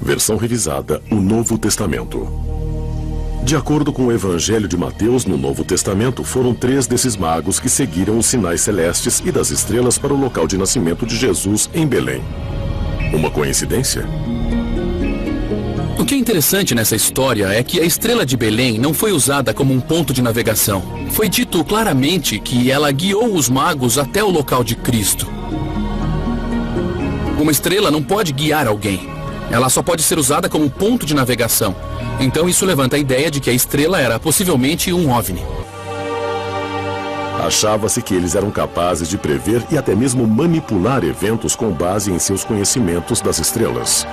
Versão revisada, o Novo Testamento. De acordo com o Evangelho de Mateus, no Novo Testamento, foram 3 desses magos que seguiram os sinais celestes e das estrelas para o local de nascimento de Jesus em Belém. Uma coincidência? O que é interessante nessa história é que a estrela de Belém não foi usada como um ponto de navegação. Foi dito claramente que ela guiou os magos até o local de Cristo. Uma estrela não pode guiar alguém. Ela só pode ser usada como ponto de navegação. Então isso levanta a ideia de que a estrela era possivelmente um OVNI. Achava-se que eles eram capazes de prever e até mesmo manipular eventos com base em seus conhecimentos das estrelas.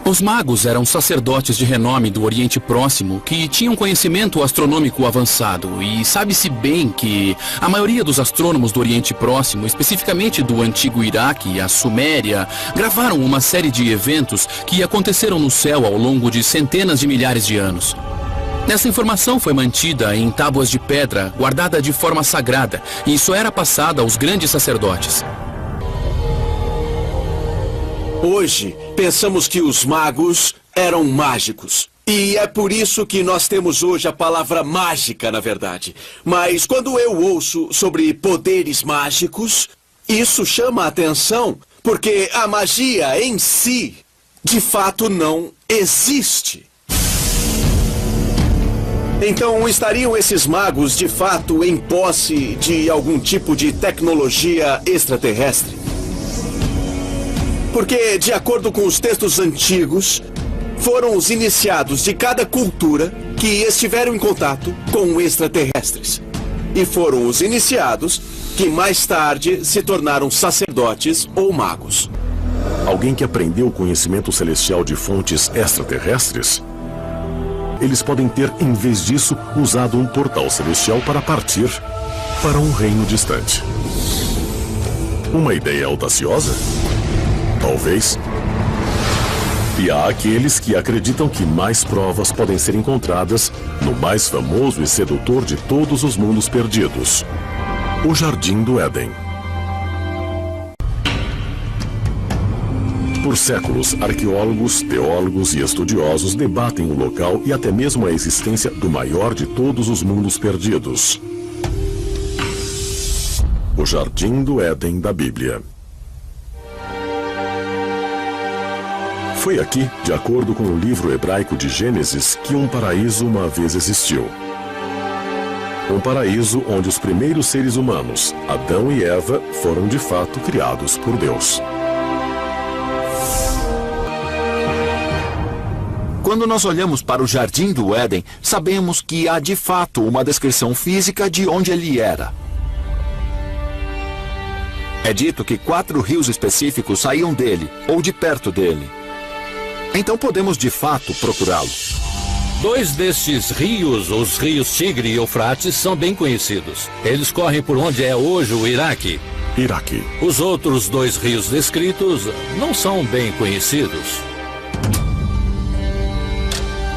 Os magos eram sacerdotes de renome do Oriente Próximo que tinham conhecimento astronômico avançado, e sabe-se bem que a maioria dos astrônomos do Oriente Próximo, especificamente do antigo Iraque e a Suméria, gravaram uma série de eventos que aconteceram no céu ao longo de centenas de milhares de anos. Essa informação foi mantida em tábuas de pedra, guardada de forma sagrada, e isso era passada aos grandes sacerdotes. Hoje, pensamos que os magos eram mágicos. E é por isso que nós temos hoje a palavra mágica, na verdade. Mas quando eu ouço sobre poderes mágicos, isso chama a atenção, porque a magia em si, de fato, não existe. Então, estariam esses magos, de fato, em posse de algum tipo de tecnologia extraterrestre? Porque, de acordo com os textos antigos, foram os iniciados de cada cultura que estiveram em contato com extraterrestres. E foram os iniciados que mais tarde se tornaram sacerdotes ou magos. Alguém que aprendeu o conhecimento celestial de fontes extraterrestres? Eles podem ter, em vez disso, usado um portal celestial para partir para um reino distante. Uma ideia audaciosa? Talvez. E há aqueles que acreditam que mais provas podem ser encontradas no mais famoso e sedutor de todos os mundos perdidos, o Jardim do Éden. Por séculos, arqueólogos, teólogos e estudiosos debatem o local e até mesmo a existência do maior de todos os mundos perdidos, o Jardim do Éden da Bíblia. Foi aqui, de acordo com o livro hebraico de Gênesis, que um paraíso uma vez existiu. Um paraíso onde os primeiros seres humanos, Adão e Eva, foram de fato criados por Deus. Quando nós olhamos para o Jardim do Éden, sabemos que há de fato uma descrição física de onde ele era. É dito que 4 rios específicos saíam dele, ou de perto dele. Então podemos de fato procurá-lo. 2 destes rios, os rios Tigre e Eufrates, são bem conhecidos. Eles correm por onde é hoje o Iraque. Os outros 2 rios descritos não são bem conhecidos.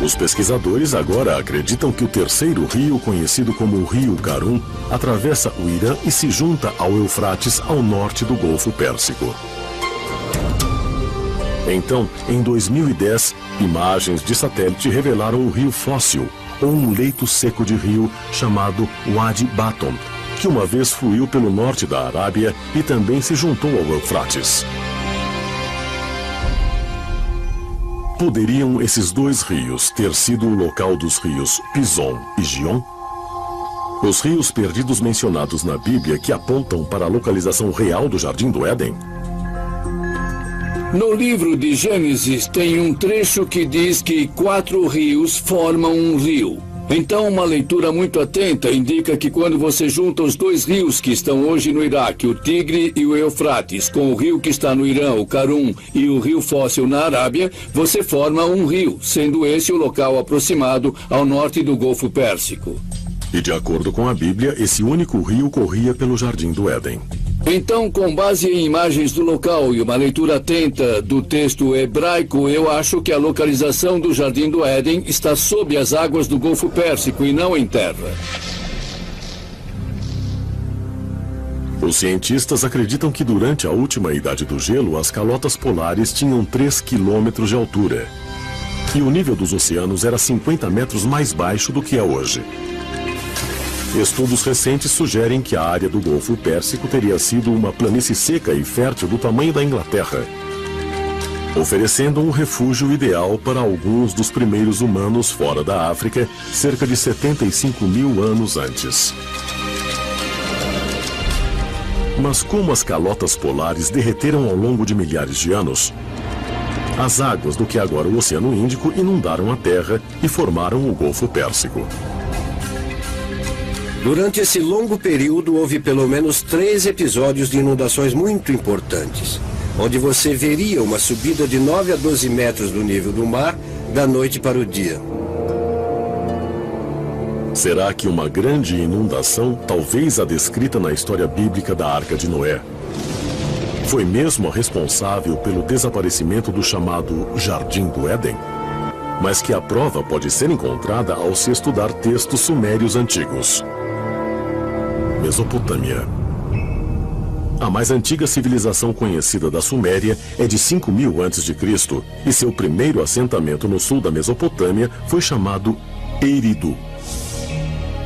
Os pesquisadores agora acreditam que o terceiro rio, conhecido como o Rio Karun, atravessa o Irã e se junta ao Eufrates ao norte do Golfo Pérsico. Então, em 2010, imagens de satélite revelaram um rio fóssil, ou um leito seco de rio chamado Wadi Baton, que uma vez fluiu pelo norte da Arábia e também se juntou ao Eufrates. Poderiam esses 2 rios ter sido o local dos rios Pison e Gion? Os rios perdidos mencionados na Bíblia que apontam para a localização real do Jardim do Éden? No livro de Gênesis tem um trecho que diz que 4 rios formam um rio. Então, uma leitura muito atenta indica que quando você junta os 2 rios que estão hoje no Iraque, o Tigre e o Eufrates, com o rio que está no Irã, o Karun, e o rio fóssil na Arábia, você forma um rio, sendo esse o local aproximado ao norte do Golfo Pérsico. E de acordo com a Bíblia, esse único rio corria pelo Jardim do Éden. Então, com base em imagens do local e uma leitura atenta do texto hebraico, eu acho que a localização do Jardim do Éden está sob as águas do Golfo Pérsico e não em terra. Os cientistas acreditam que durante a última idade do gelo, as calotas polares tinham 3 quilômetros de altura. E o nível dos oceanos era 50 metros mais baixo do que é hoje. Estudos recentes sugerem que a área do Golfo Pérsico teria sido uma planície seca e fértil do tamanho da Inglaterra, oferecendo um refúgio ideal para alguns dos primeiros humanos fora da África, cerca de 75 mil anos antes. Mas como as calotas polares derreteram ao longo de milhares de anos, as águas do que agora o Oceano Índico inundaram a Terra e formaram o Golfo Pérsico. Durante esse longo período, houve pelo menos 3 episódios de inundações muito importantes, onde você veria uma subida de 9 a 12 metros do nível do mar da noite para o dia. Será que uma grande inundação, talvez a descrita na história bíblica da Arca de Noé, foi mesmo a responsável pelo desaparecimento do chamado Jardim do Éden? Mas que a prova pode ser encontrada ao se estudar textos sumérios antigos. Mesopotâmia. A mais antiga civilização conhecida da Suméria é de 5.000 a.C. e seu primeiro assentamento no sul da Mesopotâmia foi chamado Eridu.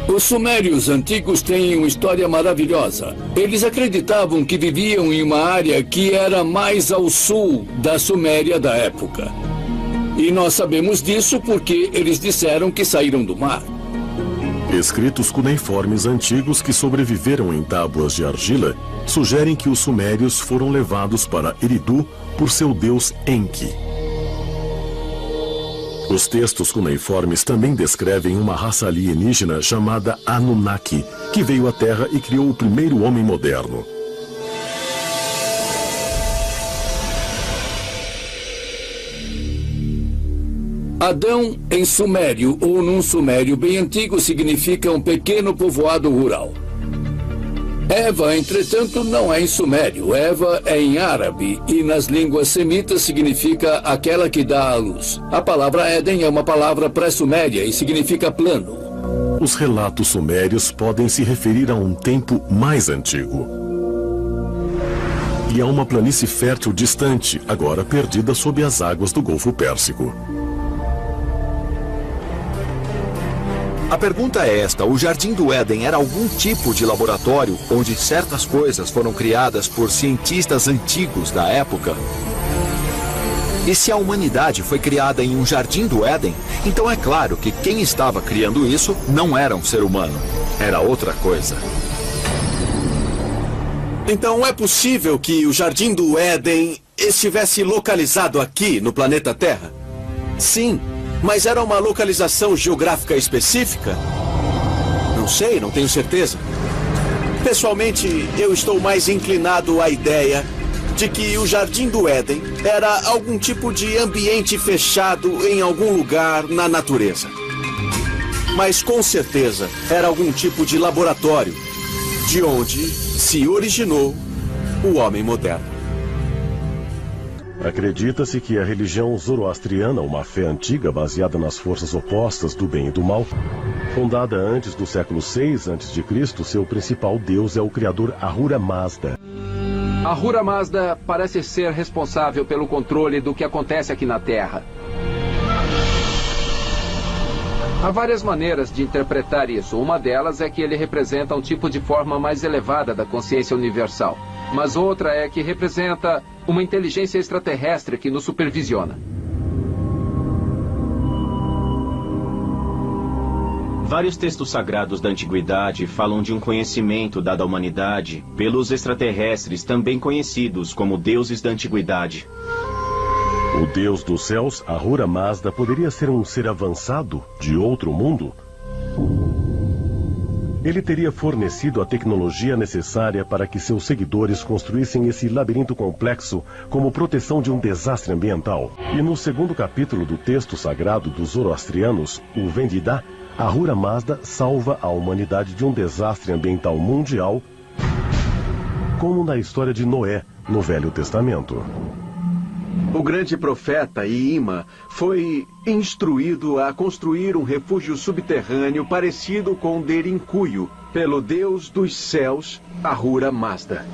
Os sumérios antigos têm uma história maravilhosa. Eles acreditavam que viviam em uma área que era mais ao sul da Suméria da época. E nós sabemos disso porque eles disseram que saíram do mar. Escritos cuneiformes antigos que sobreviveram em tábuas de argila sugerem que os sumérios foram levados para Eridu por seu deus Enki. Os textos cuneiformes também descrevem uma raça alienígena chamada Anunnaki, que veio à Terra e criou o primeiro homem moderno. Adão, em sumério ou num sumério bem antigo, significa um pequeno povoado rural. Eva, entretanto, não é em sumério. Eva é em árabe e nas línguas semitas significa aquela que dá à luz. A palavra Éden é uma palavra pré-suméria e significa plano. Os relatos sumérios podem se referir a um tempo mais antigo e a uma planície fértil distante, agora perdida sob as águas do Golfo Pérsico. A pergunta é esta: o Jardim do Éden era algum tipo de laboratório onde certas coisas foram criadas por cientistas antigos da época? E se a humanidade foi criada em um Jardim do Éden, então é claro que quem estava criando isso não era um ser humano, era outra coisa. Então é possível que o Jardim do Éden estivesse localizado aqui no planeta Terra? Sim. Mas era uma localização geográfica específica? Não sei, não tenho certeza. Pessoalmente, eu estou mais inclinado à ideia de que o Jardim do Éden era algum tipo de ambiente fechado em algum lugar na natureza. Mas com certeza era algum tipo de laboratório, de onde se originou o homem moderno. Acredita-se que a religião zoroastriana, uma fé antiga baseada nas forças opostas do bem e do mal, fundada antes do século VI a.C., seu principal deus é o criador Ahura Mazda. Ahura Mazda parece ser responsável pelo controle do que acontece aqui na Terra. Há várias maneiras de interpretar isso. Uma delas é que ele representa um tipo de forma mais elevada da consciência universal. Mas outra é que representa uma inteligência extraterrestre que nos supervisiona. Vários textos sagrados da antiguidade falam de um conhecimento dado à humanidade pelos extraterrestres, também conhecidos como deuses da antiguidade. O deus dos céus, Ahura Mazda, poderia ser um ser avançado de outro mundo? Ele teria fornecido a tecnologia necessária para que seus seguidores construíssem esse labirinto complexo como proteção de um desastre ambiental. E no segundo capítulo do texto sagrado dos zoroastrianos, o Vendidá, Ahura Mazda salva a humanidade de um desastre ambiental mundial, como na história de Noé, no Velho Testamento. O grande profeta Ima foi instruído a construir um refúgio subterrâneo parecido com Derinkuyu, pelo Deus dos céus Ahura Mazda.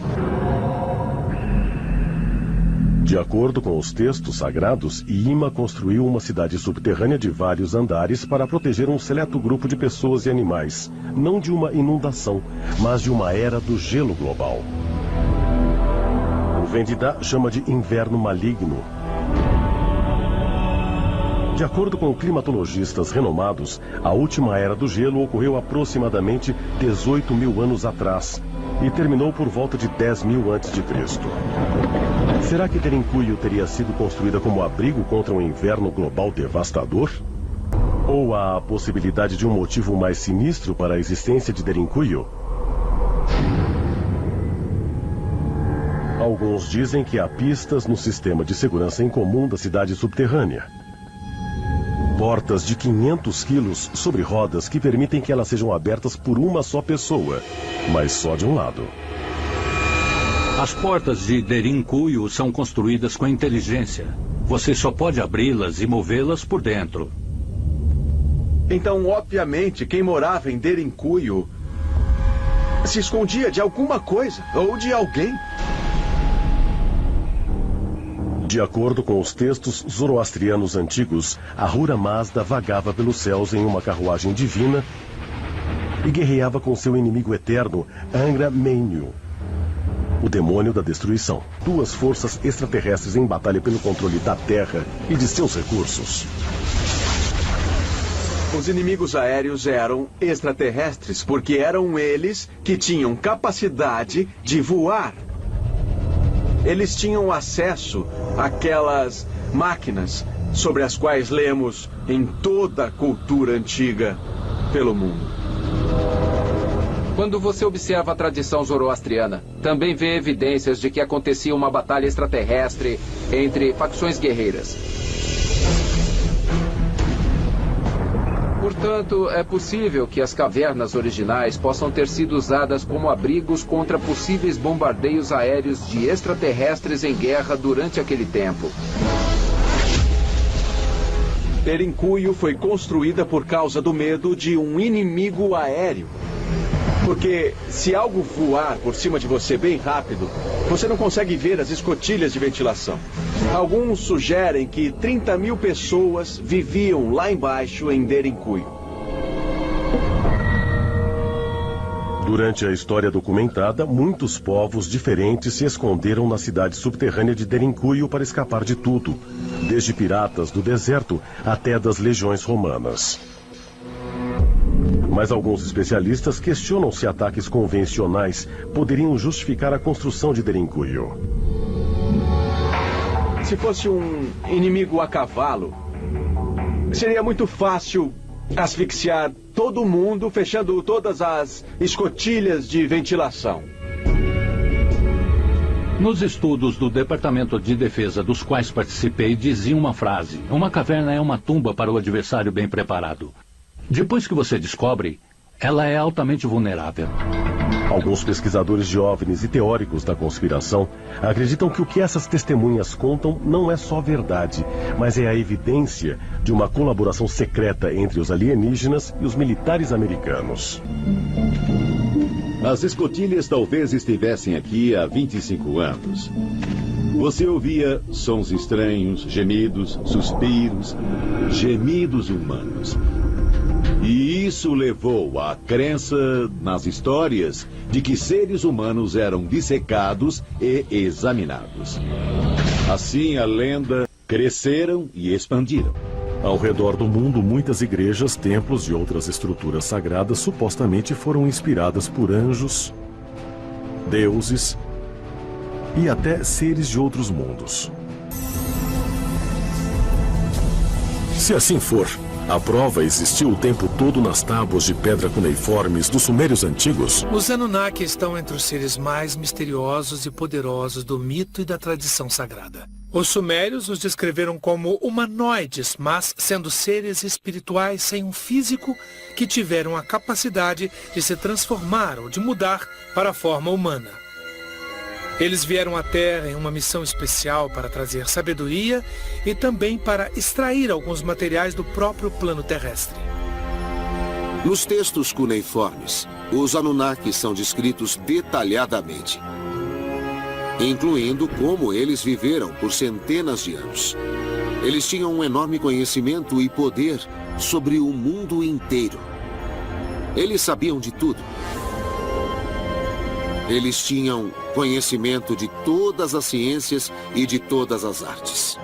De acordo com os textos sagrados, Yima construiu uma cidade subterrânea de vários andares para proteger um seleto grupo de pessoas e animais, não de uma inundação, mas de uma era do gelo global. O Vendidá chama de inverno maligno. De acordo com climatologistas renomados, a última era do gelo ocorreu aproximadamente 18 mil anos atrás e terminou por volta de 10 mil a.C. Será que Derinkuyu teria sido construída como abrigo contra um inverno global devastador? Ou há a possibilidade de um motivo mais sinistro para a existência de Derinkuyu? Alguns dizem que há pistas no sistema de segurança em comum da cidade subterrânea. Portas de 500 quilos sobre rodas que permitem que elas sejam abertas por uma só pessoa, mas só de um lado. As portas de Derinkuyu são construídas com inteligência. Você só pode abri-las e movê-las por dentro. Então, obviamente, quem morava em Derinkuyu se escondia de alguma coisa ou de alguém. De acordo com os textos zoroastrianos antigos, Ahura Mazda vagava pelos céus em uma carruagem divina e guerreava com seu inimigo eterno, Angra Mainyu, o demônio da destruição. Duas forças extraterrestres em batalha pelo controle da Terra e de seus recursos. Os inimigos aéreos eram extraterrestres, porque eram eles que tinham capacidade de voar. Eles tinham acesso àquelas máquinas sobre as quais lemos em toda a cultura antiga pelo mundo. Quando você observa a tradição zoroastriana, também vê evidências de que acontecia uma batalha extraterrestre entre facções guerreiras. Portanto, é possível que as cavernas originais possam ter sido usadas como abrigos contra possíveis bombardeios aéreos de extraterrestres em guerra durante aquele tempo. Derinkuyu foi construída por causa do medo de um inimigo aéreo. Porque se algo voar por cima de você bem rápido, você não consegue ver as escotilhas de ventilação. Alguns sugerem que 30 mil pessoas viviam lá embaixo em Derinkuyu. Durante a história documentada, muitos povos diferentes se esconderam na cidade subterrânea de Derinkuyu para escapar de tudo, desde piratas do deserto até das legiões romanas. Mas alguns especialistas questionam se ataques convencionais poderiam justificar a construção de Derinkuyu. Se fosse um inimigo a cavalo, seria muito fácil asfixiar todo mundo, fechando todas as escotilhas de ventilação. Nos estudos do Departamento de Defesa dos quais participei, dizia uma frase: uma caverna é uma tumba para o adversário bem preparado. Depois que você descobre, ela é altamente vulnerável. Alguns pesquisadores de OVNIs e teóricos da conspiração acreditam que o que essas testemunhas contam não é só verdade, mas é a evidência de uma colaboração secreta entre os alienígenas e os militares americanos. As escotilhas talvez estivessem aqui há 25 anos. Você ouvia sons estranhos, gemidos, suspiros, gemidos humanos. E isso levou à crença nas histórias de que seres humanos eram dissecados e examinados. Assim, a lenda cresceram e expandiram. Ao redor do mundo, muitas igrejas, templos e outras estruturas sagradas supostamente foram inspiradas por anjos, deuses e até seres de outros mundos. Se assim for, a prova existiu o tempo todo nas tábuas de pedra cuneiformes dos sumérios antigos? Os Anunnaki estão entre os seres mais misteriosos e poderosos do mito e da tradição sagrada. Os sumérios os descreveram como humanoides, mas sendo seres espirituais sem um físico que tiveram a capacidade de se transformar ou de mudar para a forma humana. Eles vieram à Terra em uma missão especial para trazer sabedoria e também para extrair alguns materiais do próprio plano terrestre. Nos textos cuneiformes, os Anunnakis são descritos detalhadamente, incluindo como eles viveram por centenas de anos. Eles tinham um enorme conhecimento e poder sobre o mundo inteiro. Eles sabiam de tudo. Eles tinham conhecimento de todas as ciências e de todas as artes.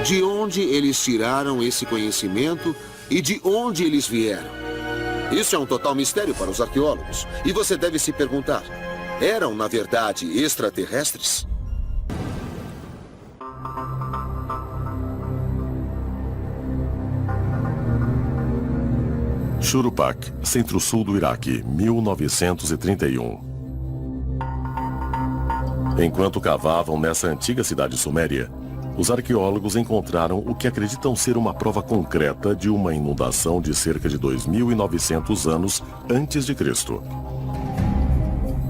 De onde eles tiraram esse conhecimento e de onde eles vieram? Isso é um total mistério para os arqueólogos. E você deve se perguntar, eram, na verdade, extraterrestres? Shuruppak, centro-sul do Iraque, 1931. Enquanto cavavam nessa antiga cidade suméria, os arqueólogos encontraram o que acreditam ser uma prova concreta de uma inundação de cerca de 2.900 anos antes de Cristo.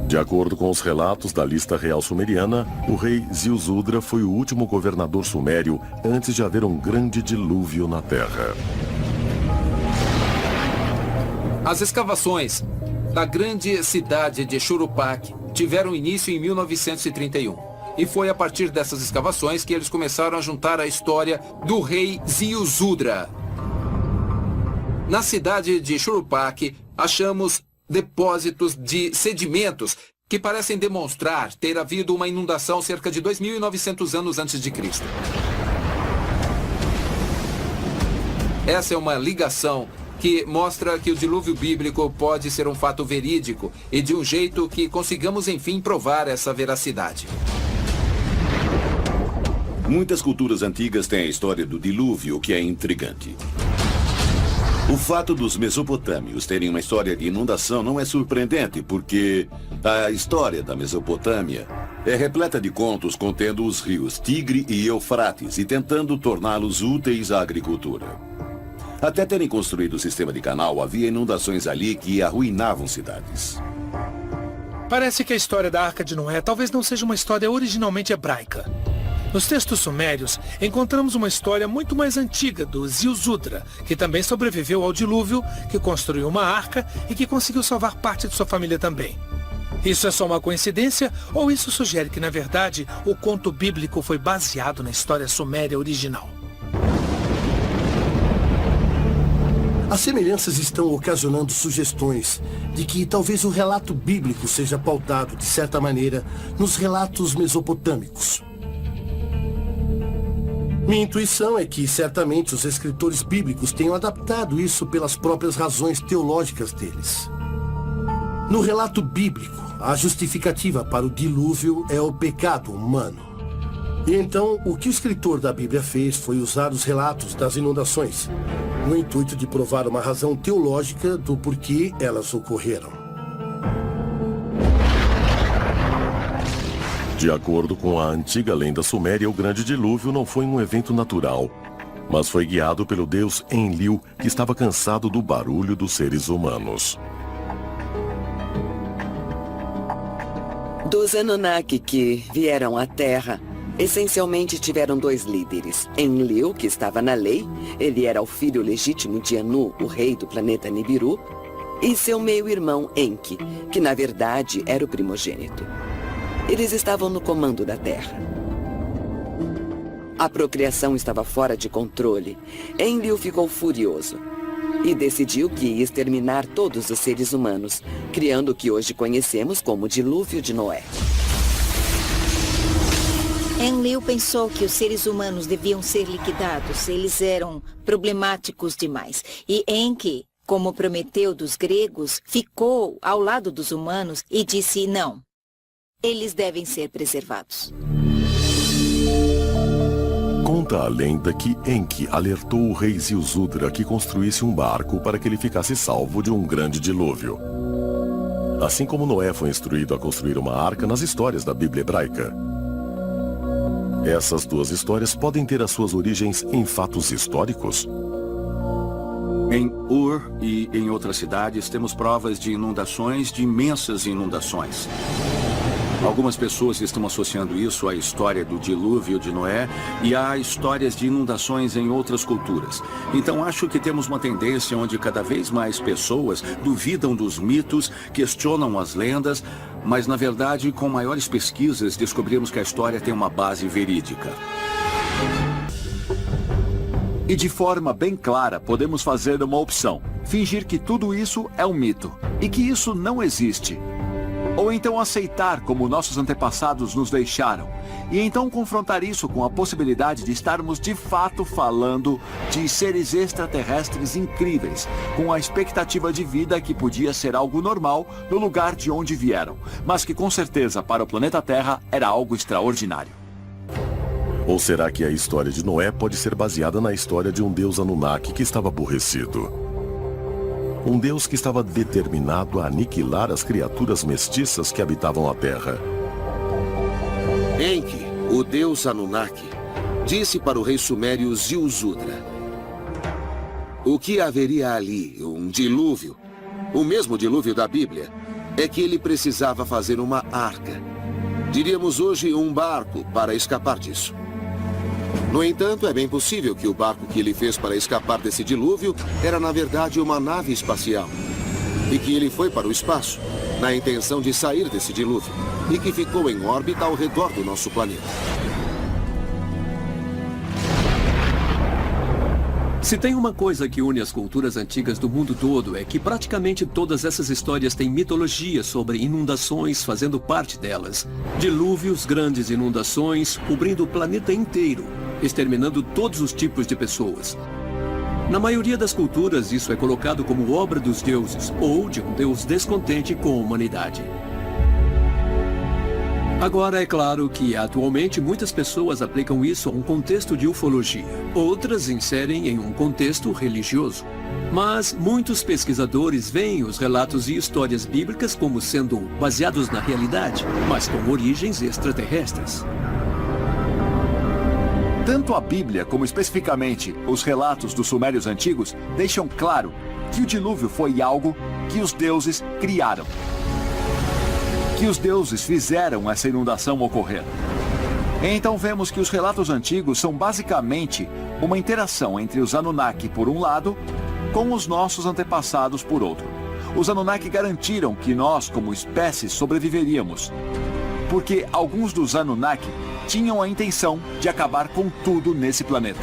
De acordo com os relatos da lista real sumeriana, o rei Ziusudra foi o último governador sumério antes de haver um grande dilúvio na Terra. As escavações da grande cidade de Shuruppak tiveram início em 1931. E foi a partir dessas escavações que eles começaram a juntar a história do rei Ziusudra. Na cidade de Shuruppak, achamos depósitos de sedimentos que parecem demonstrar ter havido uma inundação cerca de 2.900 anos antes de Cristo. Essa é uma ligação que mostra que o dilúvio bíblico pode ser um fato verídico e de um jeito que consigamos, enfim, provar essa veracidade. Muitas culturas antigas têm a história do dilúvio, que é intrigante. O fato dos mesopotâmios terem uma história de inundação não é surpreendente, porque a história da Mesopotâmia é repleta de contos contendo os rios Tigre e Eufrates e tentando torná-los úteis à agricultura. Até terem construído o sistema de canal, havia inundações ali que arruinavam cidades. Parece que a história da Arca de Noé talvez não seja uma história originalmente hebraica. Nos textos sumérios, encontramos uma história muito mais antiga do Ziusudra, que também sobreviveu ao dilúvio, que construiu uma arca e que conseguiu salvar parte de sua família também. Isso é só uma coincidência ou isso sugere que, na verdade, o conto bíblico foi baseado na história suméria original? As semelhanças estão ocasionando sugestões de que talvez o relato bíblico seja pautado, de certa maneira, nos relatos mesopotâmicos. Minha intuição é que, certamente, os escritores bíblicos tenham adaptado isso pelas próprias razões teológicas deles. No relato bíblico, a justificativa para o dilúvio é o pecado humano. E então, o que o escritor da Bíblia fez foi usar os relatos das inundações, no intuito de provar uma razão teológica do porquê elas ocorreram. De acordo com a antiga lenda suméria, o grande dilúvio não foi um evento natural, mas foi guiado pelo deus Enlil, que estava cansado do barulho dos seres humanos. Dos Anunnaki que vieram à Terra, essencialmente tiveram dois líderes. Enlil, que estava na lei, ele era o filho legítimo de Anu, o rei do planeta Nibiru, e seu meio-irmão Enki, que na verdade era o primogênito. Eles estavam no comando da Terra. A procriação estava fora de controle. Enlil ficou furioso e decidiu que ia exterminar todos os seres humanos, criando o que hoje conhecemos como Dilúvio de Noé. Enlil pensou que os seres humanos deviam ser liquidados. Eles eram problemáticos demais. E Enki, como prometeu dos gregos, ficou ao lado dos humanos e disse não. Eles devem ser preservados. Conta a lenda que Enki alertou o rei Ziusudra que construísse um barco para que ele ficasse salvo de um grande dilúvio. Assim como Noé foi instruído a construir uma arca nas histórias da Bíblia hebraica. Essas duas histórias podem ter as suas origens em fatos históricos? Em Ur e em outras cidades temos provas de inundações, de imensas inundações. Algumas pessoas estão associando isso à história do dilúvio de Noé e a histórias de inundações em outras culturas. Então acho que temos uma tendência onde cada vez mais pessoas duvidam dos mitos, questionam as lendas, mas na verdade, com maiores pesquisas, descobrimos que a história tem uma base verídica. E de forma bem clara, podemos fazer uma opção. Fingir que tudo isso é um mito e que isso não existe. Ou então aceitar como nossos antepassados nos deixaram. E então confrontar isso com a possibilidade de estarmos de fato falando de seres extraterrestres incríveis, com a expectativa de vida que podia ser algo normal no lugar de onde vieram, mas que com certeza para o planeta Terra era algo extraordinário. Ou será que a história de Noé pode ser baseada na história de um deus Anunnaki que estava aborrecido? Um deus que estava determinado a aniquilar as criaturas mestiças que habitavam a Terra. Enki, o deus Anunnaki, disse para o rei sumério Ziusudra: o que haveria ali, um dilúvio, o mesmo dilúvio da Bíblia, é que ele precisava fazer uma arca. Diríamos hoje um barco para escapar disso. No entanto, é bem possível que o barco que ele fez para escapar desse dilúvio era, na verdade, uma nave espacial. E que ele foi para o espaço, na intenção de sair desse dilúvio, e que ficou em órbita ao redor do nosso planeta. Se tem uma coisa que une as culturas antigas do mundo todo, é que praticamente todas essas histórias têm mitologia sobre inundações fazendo parte delas. Dilúvios, grandes inundações, cobrindo o planeta inteiro, exterminando todos os tipos de pessoas. Na maioria das culturas, isso é colocado como obra dos deuses, ou de um deus descontente com a humanidade. Agora, é claro que, atualmente, muitas pessoas aplicam isso a um contexto de ufologia. Outras inserem em um contexto religioso. Mas muitos pesquisadores veem os relatos e histórias bíblicas como sendo baseados na realidade, mas com origens extraterrestres. Tanto a Bíblia como especificamente os relatos dos sumérios antigos deixam claro que o dilúvio foi algo que os deuses criaram. Que os deuses fizeram essa inundação ocorrer. Então vemos que os relatos antigos são basicamente uma interação entre os Anunnaki por um lado, com os nossos antepassados por outro. Os Anunnaki garantiram que nós, como espécie, sobreviveríamos. Porque alguns dos Anunnaki tinham a intenção de acabar com tudo nesse planeta.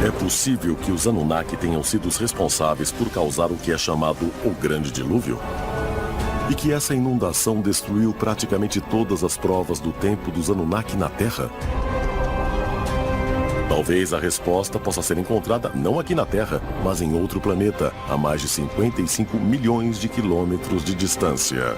É possível que os Anunnaki tenham sido os responsáveis por causar o que é chamado o Grande Dilúvio? E que essa inundação destruiu praticamente todas as provas do tempo dos Anunnaki na Terra? Talvez a resposta possa ser encontrada não aqui na Terra, mas em outro planeta, a mais de 55 milhões de quilômetros de distância.